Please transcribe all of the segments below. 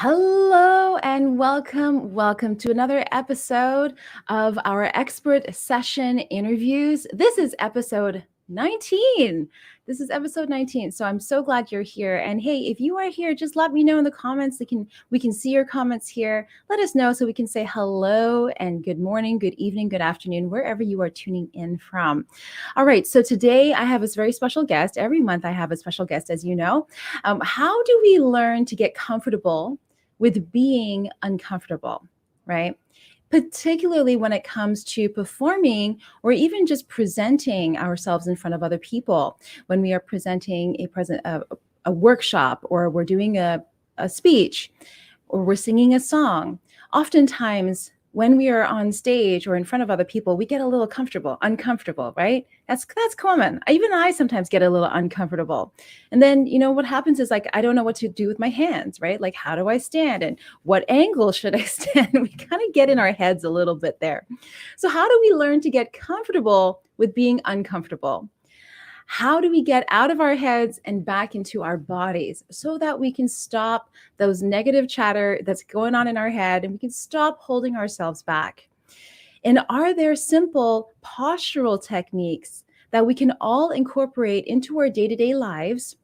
Hello and welcome. Welcome to another episode of our expert session interviews. This is episode 19. So I'm so glad you're here. And hey, if you are here, just let me know in the comments. We can see your comments here. Let us know so we can say hello and good morning, good evening, good afternoon, wherever you are tuning in from. All right. So today I have a very special guest. Every month I have a special guest, as you know. How do we learn to get comfortable with being uncomfortable, right? Particularly when it comes to performing or even just presenting ourselves in front of other people. When we are presenting a workshop, or we're doing a speech, or we're singing a song, oftentimes when we are on stage or in front of other people, we get a little uncomfortable, right? That's common. Even I sometimes get a little uncomfortable. And then, what happens is, like, I don't know what to do with my hands, right? Like, how do I stand and what angle should I stand? We kind of get in our heads a little bit there. So how do we learn to get comfortable with being uncomfortable? How do we get out of our heads and back into our bodies so that we can stop those negative chatter that's going on in our head and we can stop holding ourselves back? And are there simple postural techniques that we can all incorporate into our day-to-day lives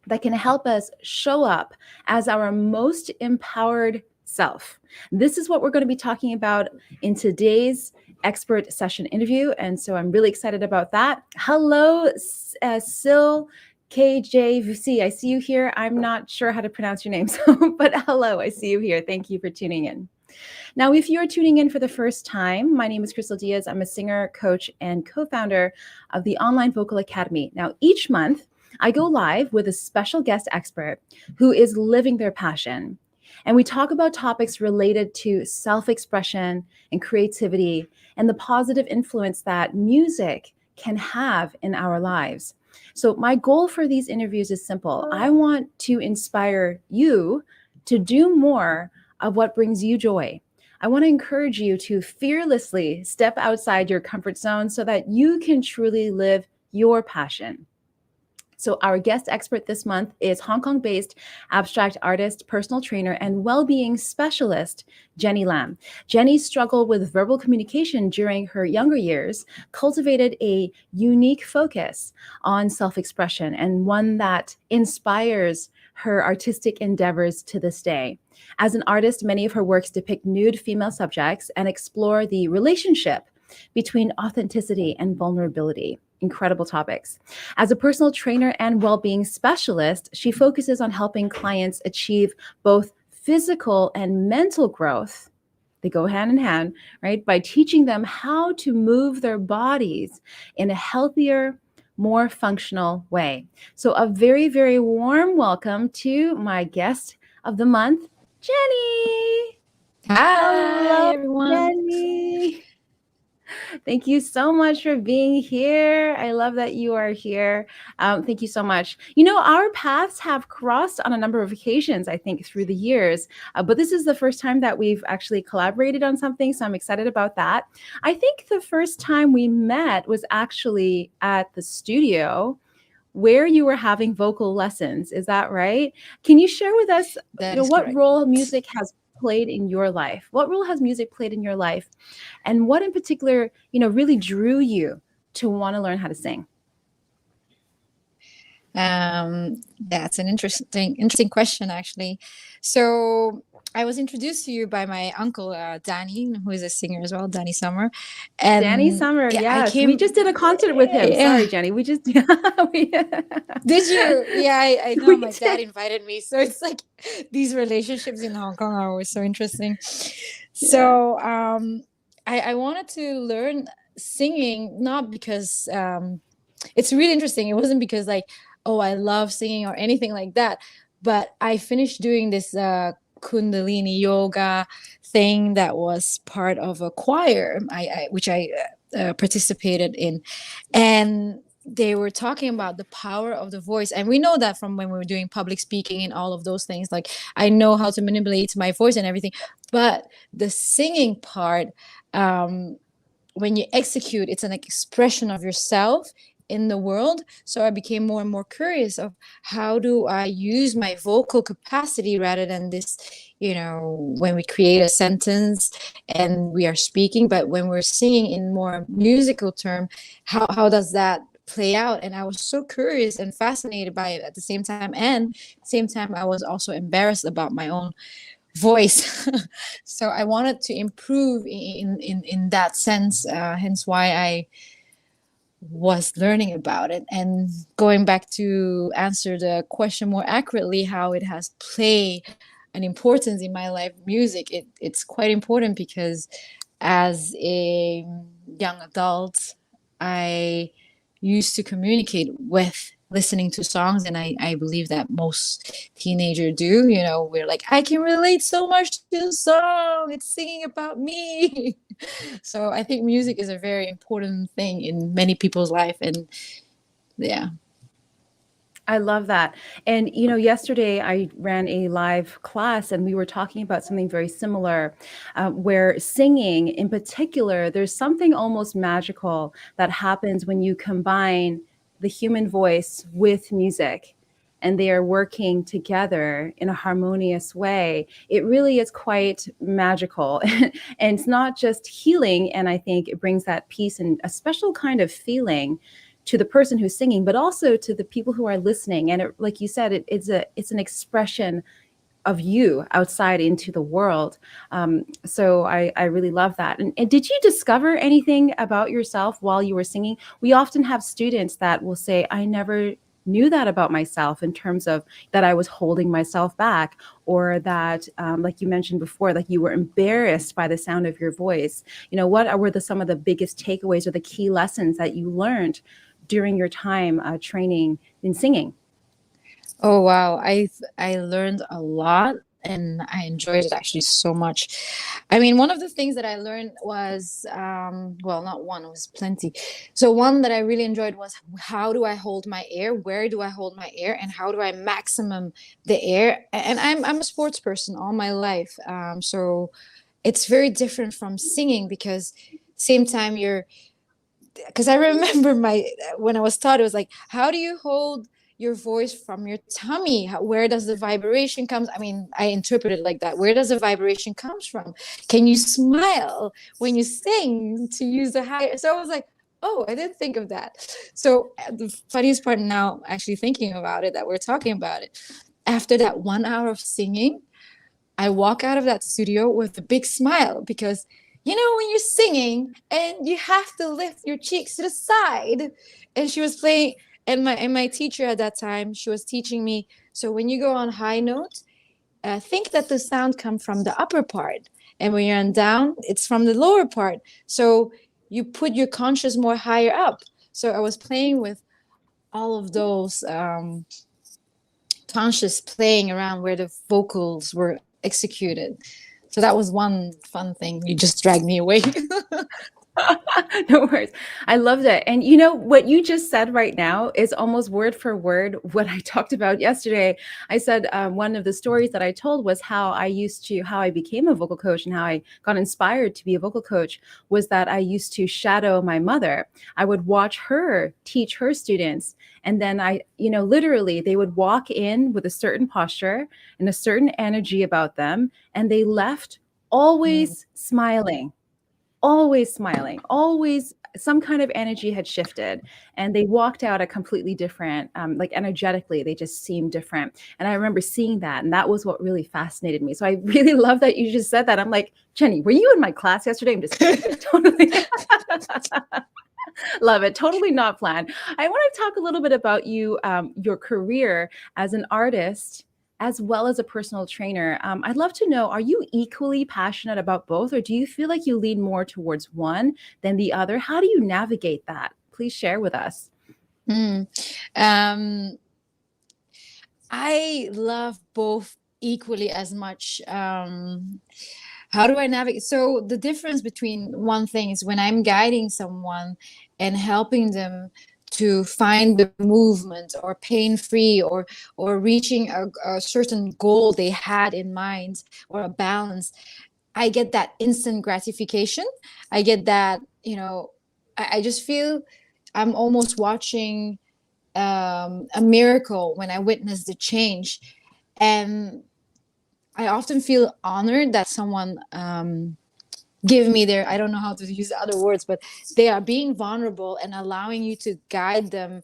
that can help us show up as our most empowered self? This is what we're going to be talking about in today's expert session interview. And so I'm really excited about that. Hello, Sil KJVC. I see you here. I'm not sure how to pronounce your name, but hello, I see you here. Thank you for tuning in. Now, if you're tuning in for the first time, my name is Crystal Diaz. I'm a singer, coach, and co-founder of the Online Vocal Academy. Now, each month, I go live with a special guest expert who is living their passion. And we talk about topics related to self-expression and creativity and the positive influence that music can have in our lives. So my goal for these interviews is simple. I want to inspire you to do more of what brings you joy. I want to encourage you to fearlessly step outside your comfort zone so that you can truly live your passion. So our guest expert this month is Hong Kong-based abstract artist, personal trainer, and well-being specialist, Jenny Lam. Jenny struggled with verbal communication during her younger years, cultivated a unique focus on self-expression, and one that inspires her artistic endeavors to this day. As an artist, many of her works depict nude female subjects and explore the relationship between authenticity and vulnerability. Incredible topics. As a personal trainer and well-being specialist, she focuses on helping clients achieve both physical and mental growth. They go hand in hand, right? By teaching them how to move their bodies in a healthier, more functional way. So a very, very warm welcome to my guest of the month, Jenny. Hi, everyone. Jenny. Thank you so much for being here. I love that you are here. Thank you so much. Our paths have crossed on a number of occasions, I think, through the years, but this is the first time that we've actually collaborated on something, so I'm excited about that. I think the first time we met was actually at the studio where you were having vocal lessons. Is that right? Can you share with us what correct. role music has played in your life? What role has music played in your life? And what in particular, really drew you to want to learn how to sing? That's an interesting question, actually. So I was introduced to you by my uncle, Danny, who is a singer as well, Danny Summer. And Danny Summer, yes. We just did a concert with him. Sorry, Jenny. We just... Did you? Yeah, I know. My dad invited me. So it's like these relationships in Hong Kong are always so interesting. Yeah. So I wanted to learn singing, not because it's really interesting. It wasn't because I love singing or anything like that. But I finished doing this Kundalini yoga thing that was part of a choir, which I participated in. And they were talking about the power of the voice. And we know that from when we were doing public speaking and all of those things. Like, I know how to manipulate my voice and everything. But the singing part, when you execute, it's an expression of yourself in the world. So I became more and more curious of how do I use my vocal capacity rather than this, when we create a sentence and we are speaking, but when we're singing in more musical term, how does that play out? And I was so curious and fascinated by it at the same time. And same time, I was also embarrassed about my own voice. So I wanted to improve in that sense, hence why I was learning about it. And going back to answer the question more accurately, how it has played an importance in my life, music, it's quite important because as a young adult, I used to communicate with listening to songs, and I believe that most teenagers do. We're like, I can relate so much to the song, it's singing about me. So I think music is a very important thing in many people's life. And yeah. I love that. And, yesterday I ran a live class and we were talking about something very similar, where singing in particular, there's something almost magical that happens when you combine the human voice with music and they are working together in a harmonious way. It really is quite magical. And it's not just healing. And I think it brings that peace and a special kind of feeling to the person who's singing, but also to the people who are listening. And like you said, it's an expression of you outside into the world. So I really love that. And did you discover anything about yourself while you were singing? We often have students that will say, I never knew that about myself, in terms of that I was holding myself back, or that, like you mentioned before, like you were embarrassed by the sound of your voice. What were some of the biggest takeaways or the key lessons that you learned during your time training in singing? Oh wow, I learned a lot and I enjoyed it actually so much. I mean, one of the things that I learned was, well, not one, it was plenty. So one that I really enjoyed was, how do I hold my air? Where do I hold my air? And how do I maximum the air? And I'm a sports person all my life, so it's very different from singing because same time you're, because I remember when I was taught, it was like, how do you hold your voice from your tummy? Where does the vibration comes? I mean, I interpret it like that. Where does the vibration comes from? Can you smile when you sing to use the higher? So I was like, oh, I didn't think of that. So the funniest part now, actually thinking about it, that we're talking about it, after that 1 hour of singing, I walk out of that studio with a big smile because, when you're singing and you have to lift your cheeks to the side. And she was playing, and my teacher at that time, she was teaching me. So when you go on high note, think that the sound comes from the upper part, and when you're on down, it's from the lower part. So you put your conscious more higher up. So I was playing with all of those conscious playing around where the vocals were executed. So that was one fun thing. You just dragged me away. No worries. I loved it. And what you just said right now is almost word for word what I talked about yesterday. I said, one of the stories that I told was how I became a vocal coach and how I got inspired to be a vocal coach, was that I used to shadow my mother. I would watch her teach her students. And then literally they would walk in with a certain posture and a certain energy about them. And they left always smiling, always some kind of energy had shifted, and they walked out a completely different, like energetically, they just seemed different. And I remember seeing that, and that was what really fascinated me. So I really love that you just said that. I'm like, Jenny, were you in my class yesterday? I'm just totally love it. Totally not planned. I want to talk a little bit about your career as an artist as well as a personal trainer. I'd love to know, are you equally passionate about both, or do you feel like you lean more towards one than the other? How do you navigate that? Please share with us. I love both equally as much. How do I navigate? So the difference between one thing is when I'm guiding someone and helping them to find the movement or pain free, or reaching a certain goal they had in mind, or a balance, I get that instant gratification. I get that, I just feel I'm almost watching a miracle when I witness the change. And I often feel honored that someone give me their, I don't know how to use other words, but they are being vulnerable and allowing you to guide them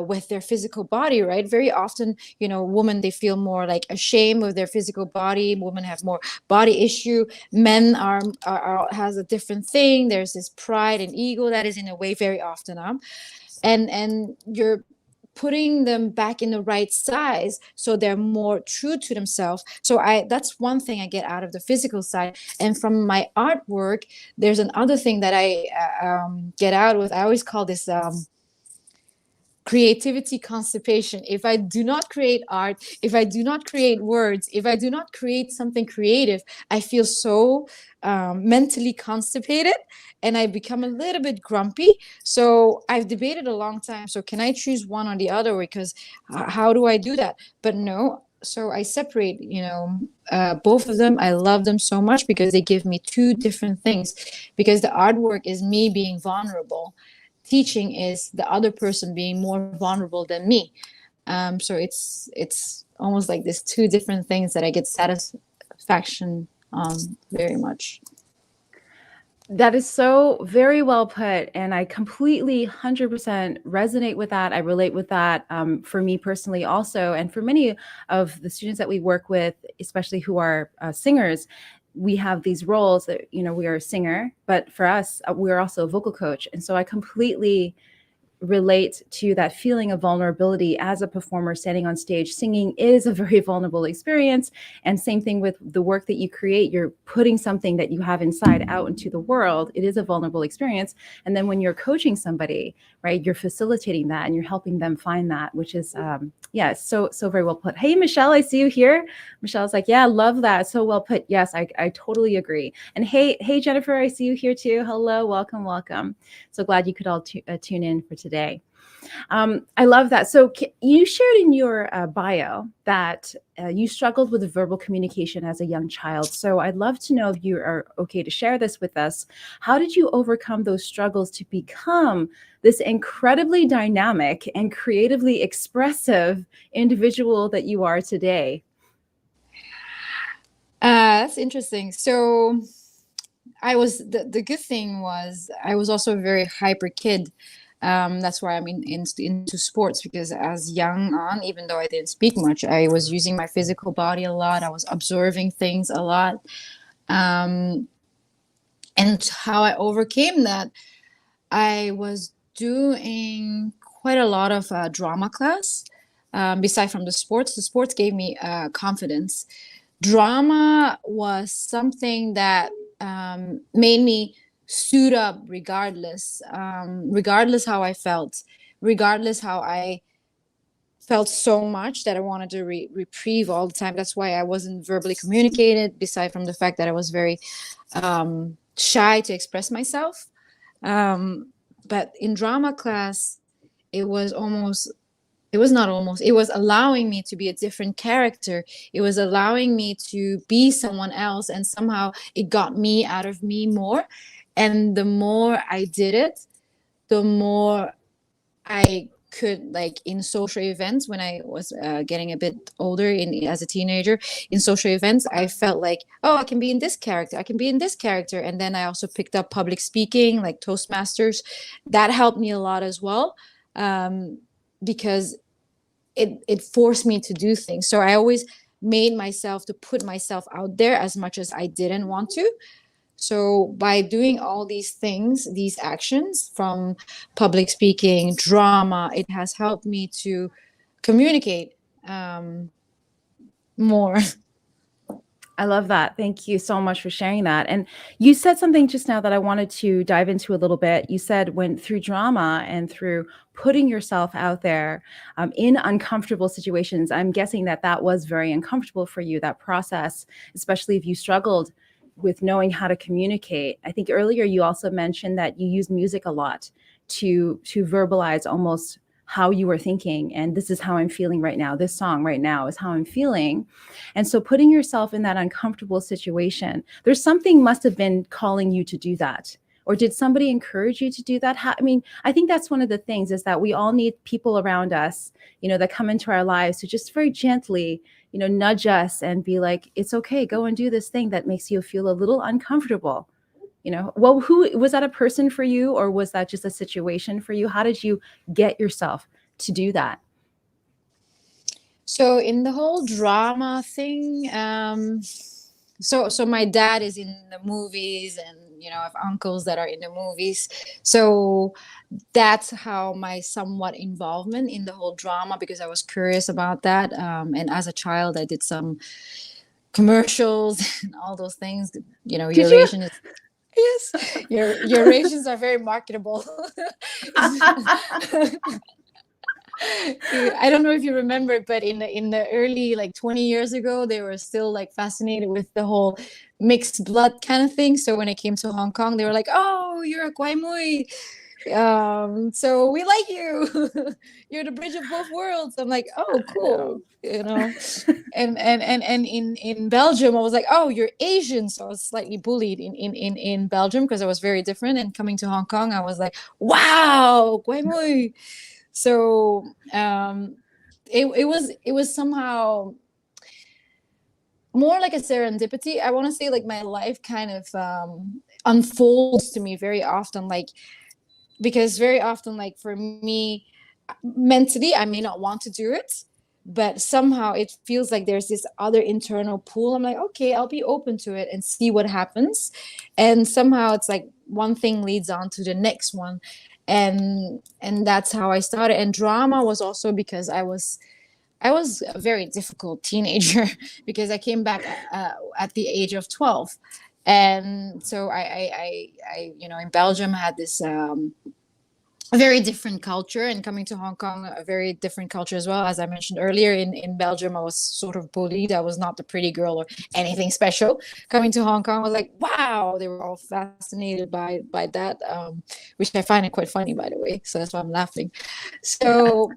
with their physical body, right? Very often, you know, women, they feel more like ashamed of their physical body. Women have more body issue. Men has a different thing. There's this pride and ego that is in a way very often and you're putting them back in the right size so they're more true to themselves. So I that's one thing I get out of the physical side. And from my artwork, there's another thing that I get out with. I always call this creativity constipation. If I do not create art, if I do not create words, if I do not create something creative, I feel so mentally constipated and I become a little bit grumpy. So I've debated a long time. So can I choose one or the other? Because how do I do that? But no. So I separate, you know, both of them. I love them so much because they give me two different things. Because the artwork is me being vulnerable, teaching is the other person being more vulnerable than me. So it's almost like these two different things that I get satisfaction on very much. That is so very well put. And I completely 100% resonate with that. I relate with that for me personally also. And for many of the students that we work with, especially who are singers, we have these roles that, you know, we are a singer, but for us, we're also a vocal coach. And so I completely relate to that feeling of vulnerability as a performer standing on stage. Singing is a very vulnerable experience. And same thing with the work that you create. You're putting something that you have inside out into the world. It is a vulnerable experience. And then when you're coaching somebody, right, you're facilitating that and you're helping them find that, which is, yeah, so very well put. Hey, Michelle, I see you here. Michelle's like, yeah, love that. So well put. Yes, I totally agree. And hey, Jennifer, I see you here too. Hello, welcome. So glad you could all tune in for today. I love that. So you shared in your bio that you struggled with verbal communication as a young child. So I'd love to know if you are okay to share this with us. How did you overcome those struggles to become this incredibly dynamic and creatively expressive individual that you are today? That's interesting. So I was the good thing was I was also a very hyper kid. That's why I'm into sports, because as young on, even though I didn't speak much, I was using my physical body a lot. I was observing things a lot. And how I overcame that, I was doing quite a lot of drama class. Beside from the sports gave me confidence. Drama was something that made me suit up regardless how I felt, regardless how I felt so much that I wanted to reprieve all the time. That's why I wasn't verbally communicated, beside from the fact that I was very shy to express myself. But in drama class, it was almost it was not almost it was allowing me to be a different character. It was allowing me to be someone else, and somehow it got me out of me more. And the more I did it, the more I could, like, in social events, when I was getting a bit older, in as a teenager, in social events, I felt like, oh, I can be in this character, I can be in this character. And then I also picked up public speaking, like Toastmasters. That helped me a lot as well, because it forced me to do things. So I always made myself to put myself out there as much as I didn't want to. So by doing all these things, these actions, from public speaking, drama, it has helped me to communicate more. I love that. Thank you so much for sharing that. And you said something just now that I wanted to dive into a little bit. You said when through drama and through putting yourself out there in uncomfortable situations, I'm guessing that that was very uncomfortable for you, that process, especially if you struggled with knowing how to communicate. I think earlier you also mentioned that you use music a lot to verbalize almost how you were thinking, and this is how I'm feeling right now. This song right now is how I'm feeling. And so putting yourself in that uncomfortable situation, there's something must have been calling you to do that. or did somebody encourage you to do that? I mean, I think that's one of the things, is that we all need people around us, that come into our lives to just very gently, nudge us and be like, it's okay, go and do this thing that makes you feel a little uncomfortable. Well, who was that? A person for you, or was that just a situation for you? How did you get yourself to do that? So in the whole drama thing, so my dad is in the movies, and I have uncles that are in the movies. So that's how my somewhat involvement in the whole drama, because I was curious about that. And as a child, I did some commercials and all those things. Did you? Eurasian is, yes, Eurasians are very marketable. I don't know if you remember, but in the early, like 20 years ago, they were still like fascinated with the whole mixed blood kind of thing. So when it came to Hong Kong, they were like, "Oh, you're a Guai Mui, so we like you. You're the bridge of both worlds." I'm like, "Oh, cool," And in Belgium, I was like, "Oh, you're Asian," so I was slightly bullied in Belgium because I was very different. And coming to Hong Kong, I was like, "Wow, Guai Mui." So it was somehow more like a serendipity. I want to say, like, my life kind of unfolds to me very often, like, because very often, like, for me, mentally, I may not want to do it, but somehow it feels like there's this other internal pull. I'm like, okay, I'll be open to it and see what happens. And somehow it's like one thing leads on to the next one. And that's how I started. And drama was also because I was a very difficult teenager because I came back at the age of 12. And so I in Belgium had this a very different culture, and coming to Hong Kong, a very different culture as well. As I mentioned earlier, in Belgium, I was sort of bullied. I was not the pretty girl or anything special. Coming to Hong Kong, I was like, wow, they were all fascinated by that, which I find it quite funny, by the way. So that's why I'm laughing. So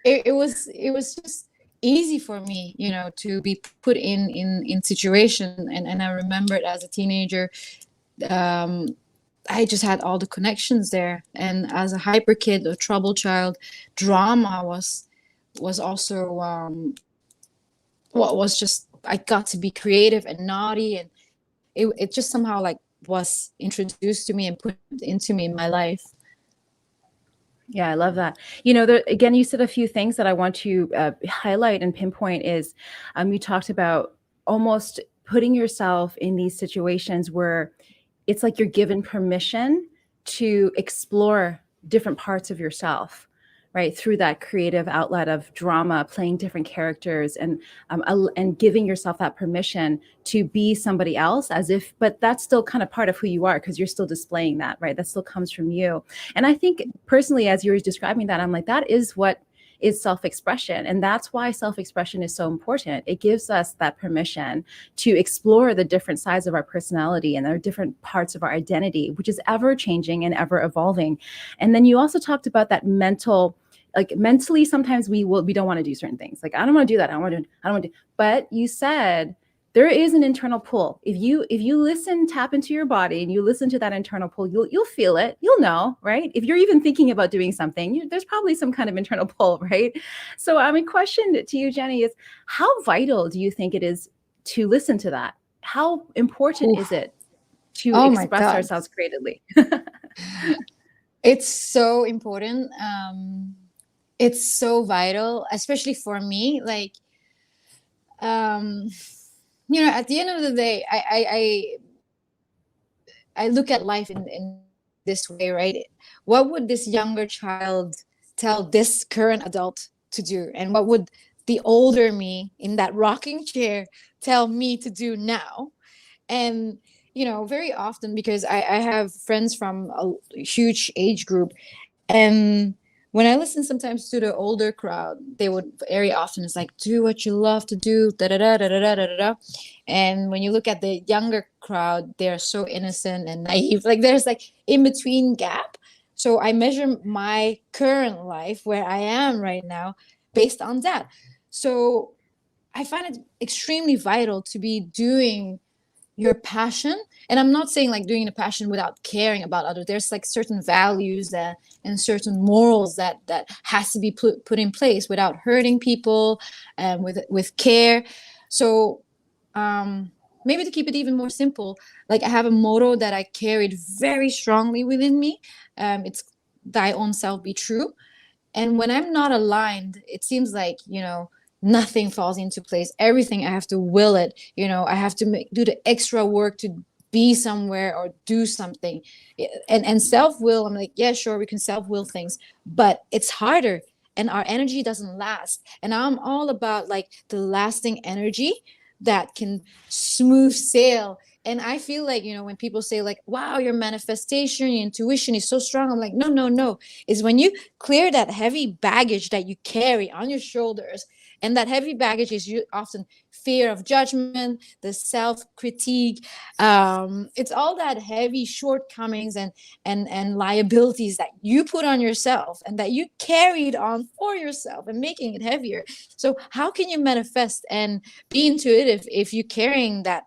it was just easy for me, to be put in situation. And I remembered as a teenager, I just had all the connections there. And as a hyper kid, a trouble child, drama was also what was just, I got to be creative and naughty, and it just somehow like was introduced to me and put into me in my life. Yeah, I love that. Again, you said a few things that I want to highlight and pinpoint is you talked about almost putting yourself in these situations where it's like you're given permission to explore different parts of yourself, right? Through that creative outlet of drama, playing different characters, and giving yourself that permission to be somebody else, but that's still kind of part of who you are, because you're still displaying that, right? That still comes from you. And I think personally, as you were describing that, I'm like, that is what is self-expression. And that's why self-expression is so important. It gives us that permission to explore the different sides of our personality and our different parts of our identity, which is ever changing and ever evolving. And then you also talked about that mentally, sometimes we don't want to do certain things. Like, I don't want to do that. I don't want to. But you said there is an internal pull. If you listen, tap into your body, and you listen to that internal pull, you'll feel it. You'll know, right? If you're even thinking about doing something, there's probably some kind of internal pull, right? So, my question to you, Jenny, is how vital do you think it is to listen to that? How important is it to Oh my express God. ourselves creatively? It's so important. It's so vital, especially for me. Like, at the end of the day, I look at life in this way, right? What would this younger child tell this current adult to do? And what would the older me in that rocking chair tell me to do now? And, very often, because I have friends from a huge age group, and when I listen sometimes to the older crowd, they would very often, it's like, do what you love to do, da da da da da da da da. And when you look at the younger crowd, they're so innocent and naive. Like, there's like in between gap. So I measure my current life, where I am right now, based on that. So I find it extremely vital to be doing, your passion, and I'm not saying like doing a passion without caring about others. There's like certain values that and certain morals that has to be put in place without hurting people, and with care. So maybe to keep it even more simple, like I have a motto that I carried very strongly within me. It's thy own self be true. And when I'm not aligned, it seems like, nothing falls into place. Everything, I have to will it. I have to do the extra work to be somewhere or do something. And self-will, I'm like, yeah, sure, we can self-will things, but it's harder and our energy doesn't last. And I'm all about like the lasting energy that can smooth sail. And I feel like, when people say like, wow, your manifestation, your intuition is so strong. I'm like, no, no, no. Is when you clear that heavy baggage that you carry on your shoulders. And that heavy baggage is often fear of judgment, the self-critique. It's all that heavy shortcomings and liabilities that you put on yourself and that you carried on for yourself and making it heavier. So how can you manifest and be intuitive if you're carrying that,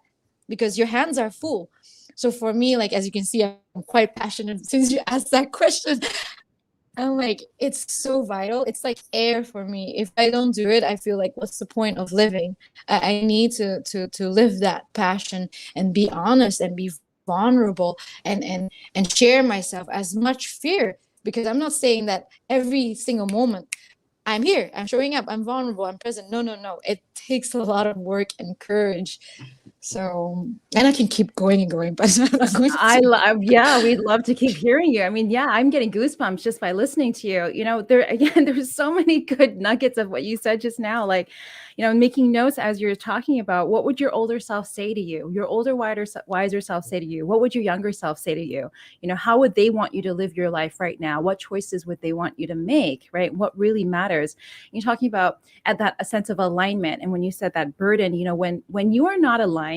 because your hands are full? So for me, like, as you can see, I'm quite passionate since you asked that question. I'm like, it's so vital. It's like air for me. If I don't do it, I feel like, what's the point of living? I need to live that passion and be honest and be vulnerable and share myself as much fear, because I'm not saying that every single moment I'm here, I'm showing up, I'm vulnerable, I'm present. No, no, no. It takes a lot of work and courage. So, and I can keep going and going, but I'm not going to. Yeah, we'd love to keep hearing you. I mean, yeah, I'm getting goosebumps just by listening to you. There again, there's so many good nuggets of what you said just now. Like, making notes as you're talking about, what would your older self say to you? Your older, wiser self say to you? What would your younger self say to you? How would they want you to live your life right now? What choices would they want you to make, right? What really matters? You're talking about at that a sense of alignment. And when you said that burden, when you are not aligned,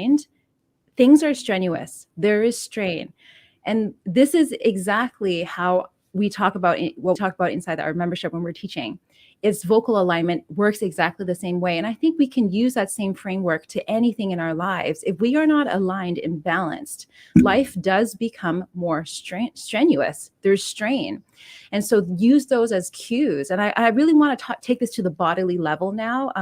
things are strenuous. There is strain. And this is exactly how we talk about what we talk about inside our membership when we're teaching. Is vocal alignment works exactly the same way. And I think we can use that same framework to anything in our lives. If we are not aligned and balanced, life does become more strenuous. There's strain. And so use those as cues. And I really want to take this to the bodily level now,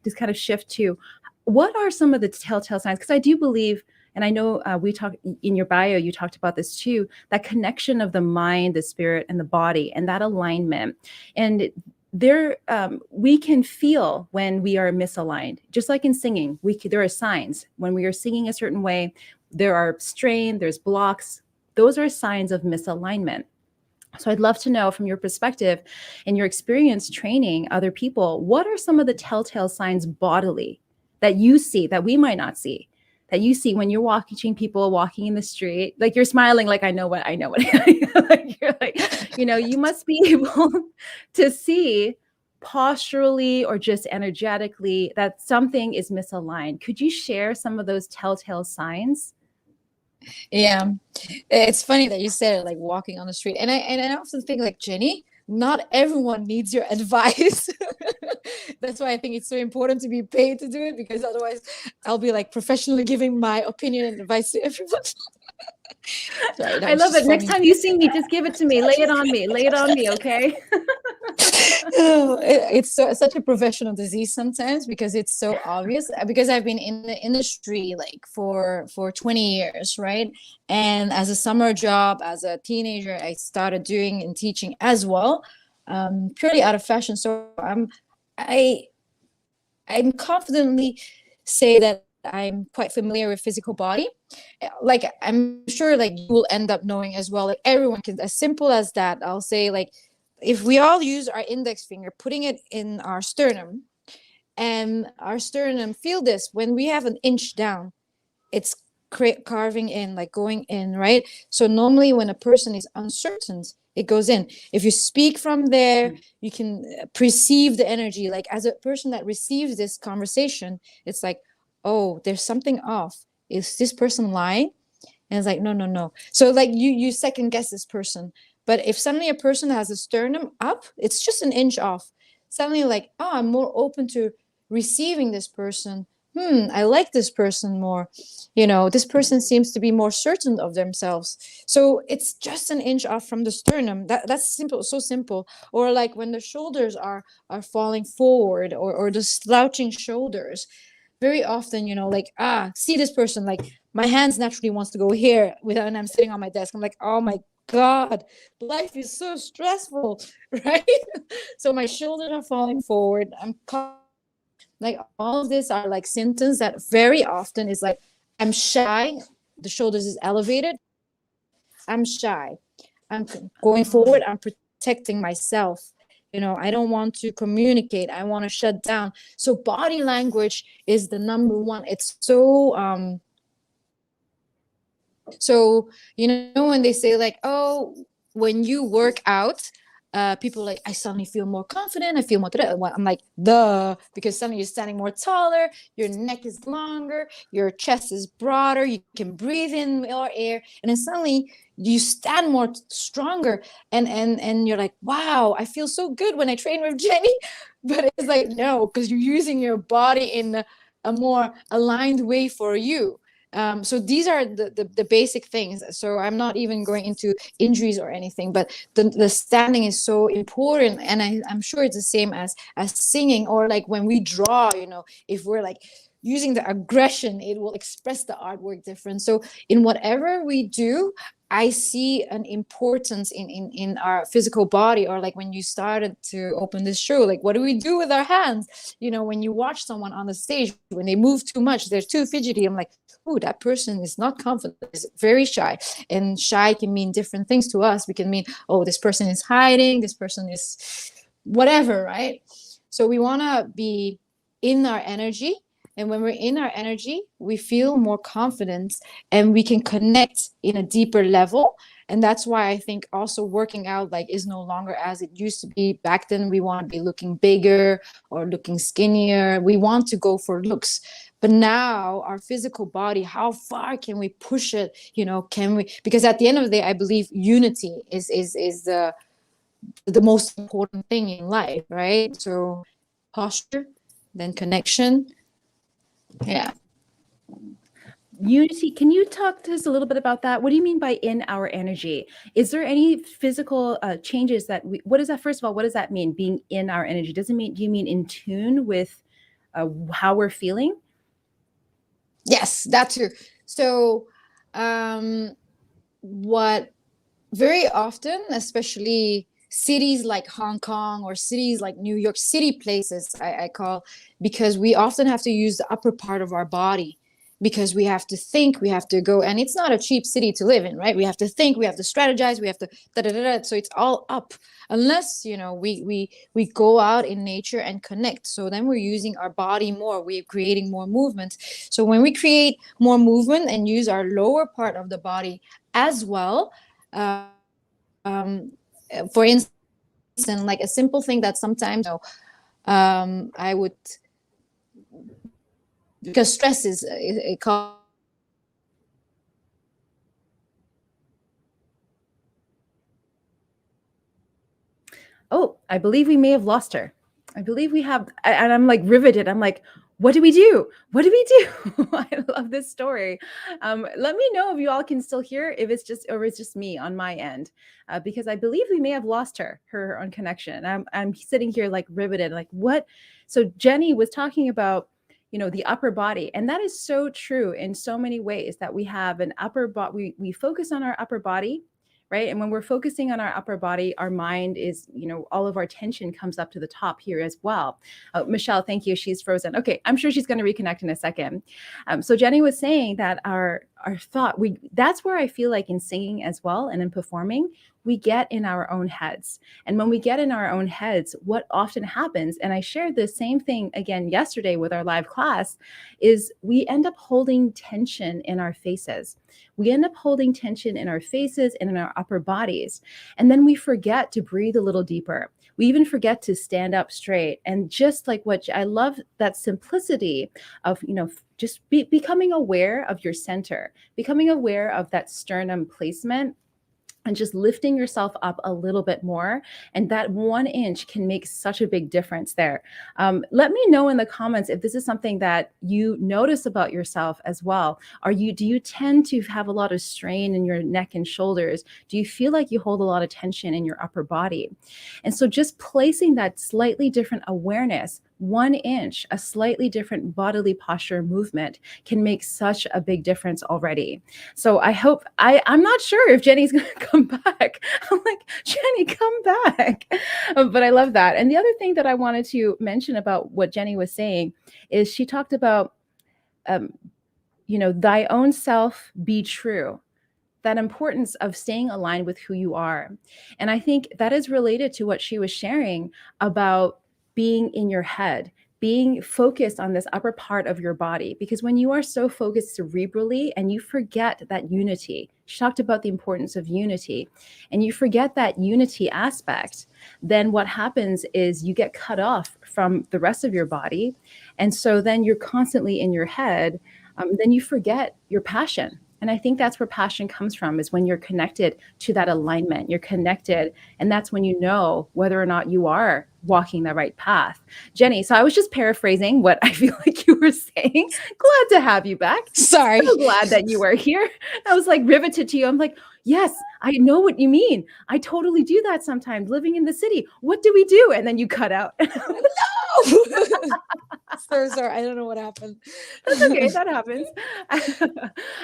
just kind of shift to what are some of the telltale signs? Because I do believe, and I know we talked in your bio, you talked about this too, that connection of the mind, the spirit, and the body, and that alignment. And we can feel when we are misaligned. Just like in singing, there are signs. When we are singing a certain way, there are strain, there's blocks. Those are signs of misalignment. So I'd love to know from your perspective and your experience training other people, what are some of the telltale signs bodily that you see that we might not see, that you see when you're watching people walking in the street? Like, you're smiling, like, I know what like, you're like, you must be able to see posturally or just energetically that something is misaligned. Could you share some of those telltale signs? Yeah, it's funny that you said it, like walking on the street, and I also think, like, Jenny, not everyone needs your advice. That's why I think it's so important to be paid to do it, because otherwise I'll be like professionally giving my opinion and advice to everyone. Sorry, that I was love just it. Next funny. time you see me, just give it to me. Lay it on me. Lay it on me, okay? Oh, it's such a professional disease sometimes, because it's so obvious, because I've been in the industry like for 20 years, right? And as a summer job, as a teenager, I started doing and teaching as well, purely out of fashion. So I'm confidently say that I'm quite familiar with physical body. Like, I'm sure like you will end up knowing as well, like everyone can, as simple as that. I'll say, like, if we all use our index finger, putting it in our sternum, and our sternum, feel this, when we have an inch down, it's carving in, like going in, right? So normally when a person is uncertain, it goes in. If you speak from there, you can perceive the energy. Like, as a person that receives this conversation, it's like, oh, there's something off. Is this person lying? And it's like, no, no, no. So like you second guess this person. But if suddenly a person has a sternum up, it's just an inch off. Suddenly, like, oh, I'm more open to receiving this person I like this person more. This person seems to be more certain of themselves. So it's just an inch off from the sternum. That's simple, so simple. Or like when the shoulders are falling forward, or the slouching shoulders. Very often, like, see this person, like my hands naturally wants to go here when I'm sitting on my desk. I'm like, oh my God, life is so stressful, right? So my shoulders are falling forward. I'm like, all of this are like symptoms that very often is like, I'm shy, the shoulders is elevated, I'm shy, I'm going forward, I'm protecting myself. I don't want to communicate, I want to shut down. So body language is the number one. It's so when they say like, oh, when you work out, people are like, I suddenly feel more confident, I feel more. I'm like, duh, because suddenly you're standing more taller, your neck is longer, your chest is broader, you can breathe in more air, and then suddenly you stand more stronger, and you're like, wow, I feel so good when I train with Jenny. But it's like, no, because you're using your body in a more aligned way for you. So these are the basic things. So I'm not even going into injuries or anything, but the standing is so important. And I'm sure it's the same as singing, or like when we draw, if we're like using the aggression, it will express the artwork different. So in whatever we do, I see an importance in our physical body. Or like when you started to open this show, like, what do we do with our hands? When you watch someone on the stage, when they move too much, they're too fidgety. I'm like, oh, that person is not confident, is very shy. And shy can mean different things to us. We can mean, oh, this person is hiding, this person is whatever, right? So we want to be in our energy. And when we're in our energy, we feel more confidence, and we can connect in a deeper level. And that's why I think also working out like is no longer as it used to be. Back then, we want to be looking bigger or looking skinnier. We want to go for looks. But now our physical body, how far can we push it? Can we? Because at the end of the day, I believe unity is the most important thing in life, right? So posture, then connection. Yeah. Unity, can you talk to us a little bit about that? What do you mean by in our energy? Is there any physical changes that what is that? First of all, what does that mean, being in our energy? Do you mean in tune with how we're feeling? Yes, that too. So what very often, especially cities like Hong Kong or cities like New York, city places, I call, because we often have to use the upper part of our body, because we have to think, we have to go, and it's not a cheap city to live in, right? We have to think, we have to strategize, we have to da da da da. So it's all up, unless we go out in nature and connect. So then we're using our body more, we're creating more movement. So when we create more movement and use our lower part of the body as well, for instance, like a simple thing that sometimes I would, because stress is it causes. Oh, I believe we may have lost her. I believe we have, and I'm like riveted. I'm like, what do we do? What do we do? I love this story. Let me know if you all can still hear, if it's just, or it's just me on my end, because I believe we may have lost her on connection. I'm sitting here like riveted, like what? So Jenny was talking about, the upper body, and that is so true in so many ways, that we have an upper body. We focus on our upper body, right? And when we're focusing on our upper body, our mind is, all of our tension comes up to the top here as well. Michelle, thank you. She's frozen. Okay, I'm sure she's going to reconnect in a second. So Jenny was saying that our thought, that's where I feel like in singing as well and in performing, we get in our own heads. And when we get in our own heads, what often happens, and I shared the same thing again yesterday with our live class, is we end up holding tension in our faces. We end up holding tension in our faces and in our upper bodies. And then we forget to breathe a little deeper. We even forget to stand up straight. And just like what I love, that simplicity of, just becoming aware of your center, becoming aware of that sternum placement. and just lifting yourself up a little bit more. And that 1 inch can make such a big difference there. Let me know in the comments if this is something that you notice about yourself as well. Do you tend to have a lot of strain in your neck and shoulders? Do you feel like you hold a lot of tension in your upper body? And so just placing that slightly different awareness, 1 inch, a slightly different bodily posture movement can make such a big difference already. So I hope I'm not sure if Jenny's going to come back. I'm like, Jenny, come back. But I love that. And the other thing that I wanted to mention about what Jenny was saying is she talked about, thy own self be true, that importance of staying aligned with who you are. And I think that is related to what she was sharing about being in your head, being focused on this upper part of your body. Because when you are so focused cerebrally and you forget that unity, she talked about the importance of unity, and you forget that unity aspect, then what happens is you get cut off from the rest of your body. And so then you're constantly in your head. Then you forget your passion. And I think that's where passion comes from, is when you're connected to that alignment, you're connected. And that's when you know whether or not you are walking the right path. Jenny, so I was just paraphrasing what I feel like you were saying. Glad to have you back. Sorry. So glad that you were here. I was like riveted to you. I'm like, yes, I know what you mean. I totally do that sometimes living in the city. What do we do? And then you cut out. No. So sorry. I don't know what happened. That's okay. That happens.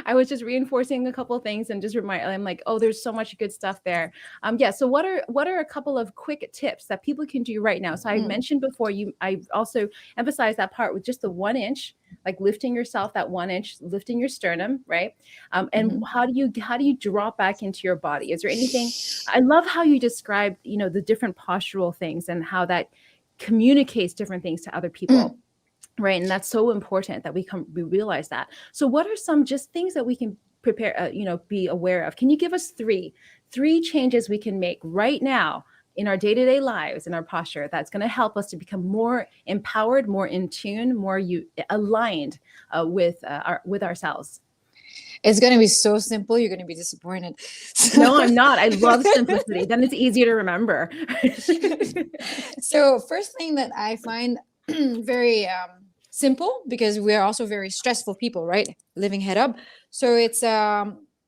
I was just reinforcing a couple of things and just I'm like, oh, there's so much good stuff there. Yeah. So what are a couple of quick tips that people can do right now? So I mentioned before, I also emphasized that part with just the 1 inch, like lifting yourself that 1 inch, lifting your sternum, right? And how do you drop back into your body? Is there anything? I love how you described, the different postural things and how that communicates different things to other people. Right. And that's so important that we realize that. So what are some just things that we can prepare, be aware of? Can you give us three changes we can make right now in our day-to-day lives, in our posture, that's going to help us to become more empowered, more in tune, more aligned with ourselves? It's going to be so simple. You're going to be disappointed. No, I'm not. I love simplicity. Then it's easier to remember. So first thing that I find very simple, because we're also very stressful people, right? Living head up. So it's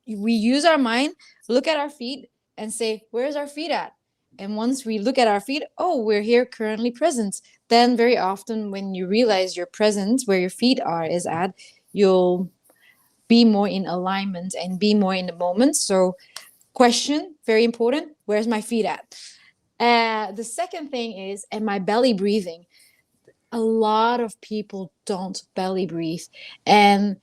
we use our mind, look at our feet and say, where's our feet at? And once we look at our feet, oh, we're here currently present. Then very often when you realize your presence, where your feet is at, you'll be more in alignment and be more in the moment. So question, very important, where's my feet at? The second thing is, am I belly breathing? A lot of people don't belly breathe, and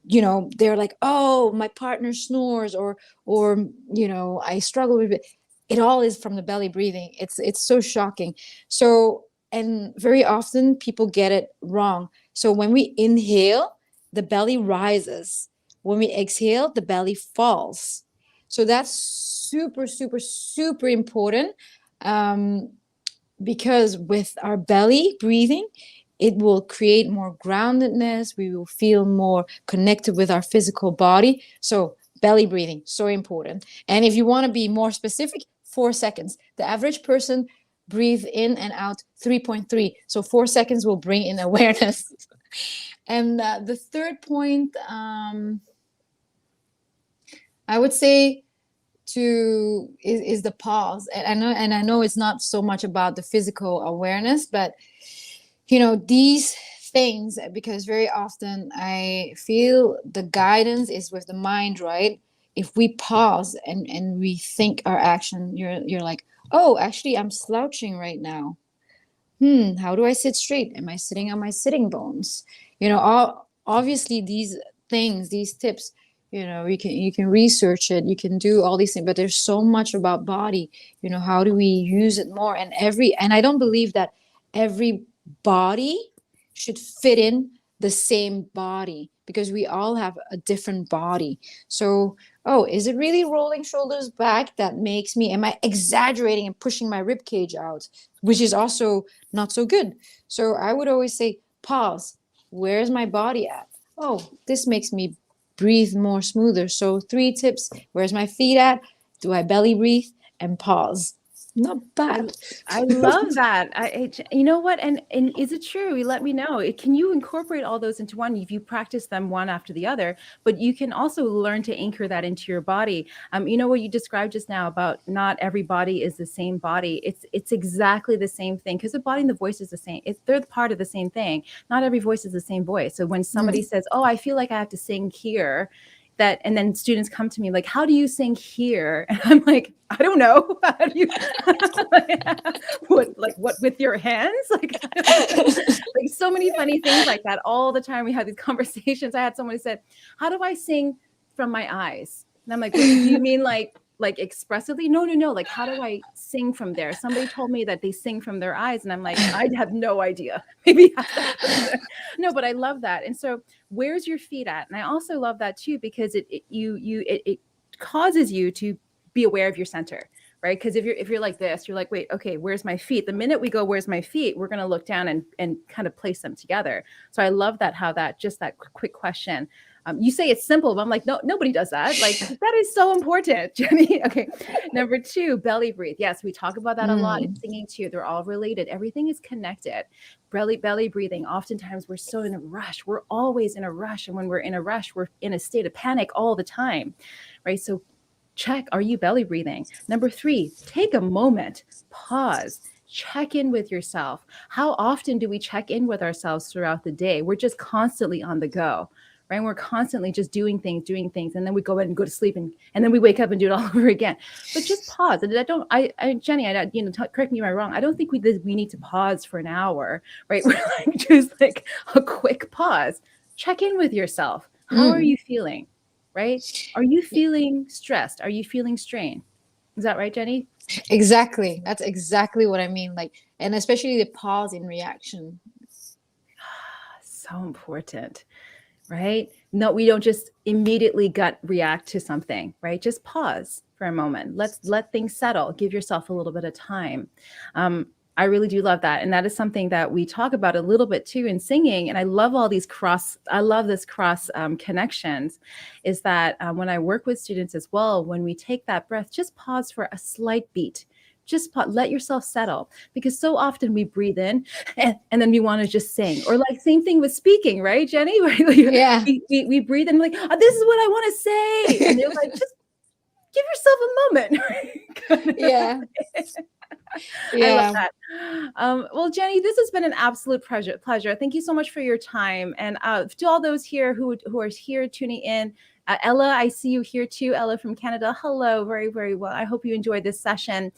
they're like, oh, my partner snores, or I struggle with it. It all is from the belly breathing. It's so shocking. So, and very often people get it wrong. So when we inhale, the belly rises. When we exhale, the belly falls. So that's super, super, super important. Because with our belly breathing, it will create more groundedness. We will feel more connected with our physical body. So belly breathing, so important. And if you want to be more specific, 4 seconds. The average person breathe in and out 3.3. So 4 seconds will bring in awareness. And the third point, I would say, is the pause. And I know it's not so much about the physical awareness, but these things, because very often I feel the guidance is with the mind, right? If we pause and rethink our action, you're like, oh, actually I'm slouching right now. How do I sit straight? Am I sitting on my sitting bones? Obviously these things, these tips, you can research it, you can do all these things, but there's so much about body. How do we use it more? And I don't believe that every body should fit in the same body, because we all have a different body. So, oh, is it really rolling shoulders back that makes me, am I exaggerating and pushing my rib cage out, which is also not so good? So I would always say, pause. Where's my body at? Oh, this makes me breathe more smoother. So 3 tips. Where's my feet at? Do I belly breathe and pause? Not I bad. I love that. You know what? And is it true? You let me know. Can you incorporate all those into one if you practice them one after the other? But you can also learn to anchor that into your body. You know what you described just now about not every body is the same body. It's exactly the same thing because the body and the voice is the same. They're part of the same thing. Not every voice is the same voice. So when somebody Mm. says, "Oh, I feel like I have to sing here," that and then students come to me like, how do you sing here? And I'm like, I don't know. How do you what with your hands? Like, like so many funny things like that all the time. We had these conversations. I had someone who said, how do I sing from my eyes? And I'm like, what do you mean like expressively? No, no, no. Like, how do I sing from there? Somebody told me that they sing from their eyes, and I'm like, I have no idea. Maybe ask that person. No, but I love that. And so, where's your feet at? And I also love that too because it causes you to be aware of your center, right? Because if you're like this, you're like, wait, okay, where's my feet? The minute we go, where's my feet? We're gonna look down and kind of place them together. So I love that how that just that quick question. You say it's simple, but I'm like, no, nobody does that. Like that is so important, Jenny. Okay, number two, belly breathe. Yes, we talk about that a lot in Mm. singing too. They're all related. Everything is connected. Belly breathing. Oftentimes we're so in a rush. We're always in a rush, and when we're in a rush, we're in a state of panic all the time, right? So check, are you belly breathing? Number three, take a moment, pause, check in with yourself. How often do we check in with ourselves throughout the day? We're just constantly on the go, right? We're constantly just doing things, and then we go ahead and go to sleep, and then we wake up and do it all over again. But just pause. And I don't, Jenny, correct me if I'm wrong. I don't think we need to pause for an hour, right? We're like just like a quick pause. Check in with yourself. How are Mm. you feeling, right? Are you feeling stressed? Are you feeling strained? Is that right, Jenny? Exactly. That's exactly what I mean. Like, and especially the pause in reaction. So important, right? No, we don't just immediately gut react to something, right? Just pause for a moment. Let's let things settle. Give yourself a little bit of time. I really do love that. And that is something that we talk about a little bit too in singing. And I love all these I love this cross connections is that when I work with students as well, when we take that breath, just pause for a slight beat. Just let yourself settle because so often we breathe in and then we want to just sing or like same thing with speaking, right, Jenny? Right? Like, Yeah. we breathe in like, oh, this is what I want to say. And they're like, just give yourself a moment. Yeah. I love Yeah. that. Well, Jenny, this has been an absolute pleasure. Thank you so much for your time. And to all those here who are here tuning in, Ella, I see you here too. Ella from Canada. Hello, very, very well. I hope you enjoyed this session.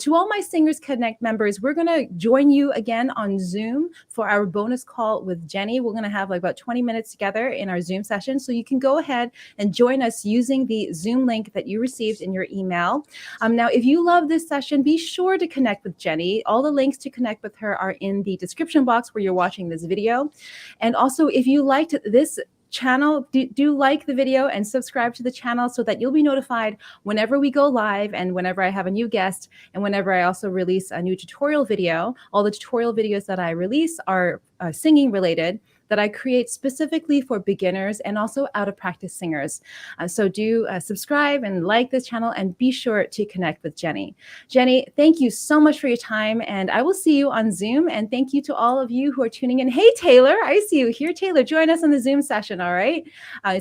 To all my Singers Connect members, we're going to join you again on Zoom for our bonus call with Jenny. We're going to have like about 20 minutes together in our Zoom session. So you can go ahead and join us using the Zoom link that you received in your email. Now, if you love this session, be sure to connect with Jenny. All the links to connect with her are in the description box where you're watching this video. And also, if you liked this channel, do like the video and subscribe to the channel so that you'll be notified whenever we go live and whenever I have a new guest and whenever I also release a new tutorial video. All the tutorial videos that I release are singing related that I create specifically for beginners and also out of practice singers. So do subscribe and like this channel and be sure to connect with Jenny. Jenny, thank you so much for your time and I will see you on Zoom. And thank you to all of you who are tuning in. Hey, Taylor, I see you here. Taylor, join us on the Zoom session, all right?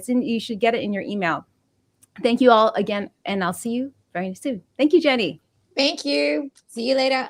You should get it in your email. Thank you all again, and I'll see you very soon. Thank you, Jenny. Thank you. See you later.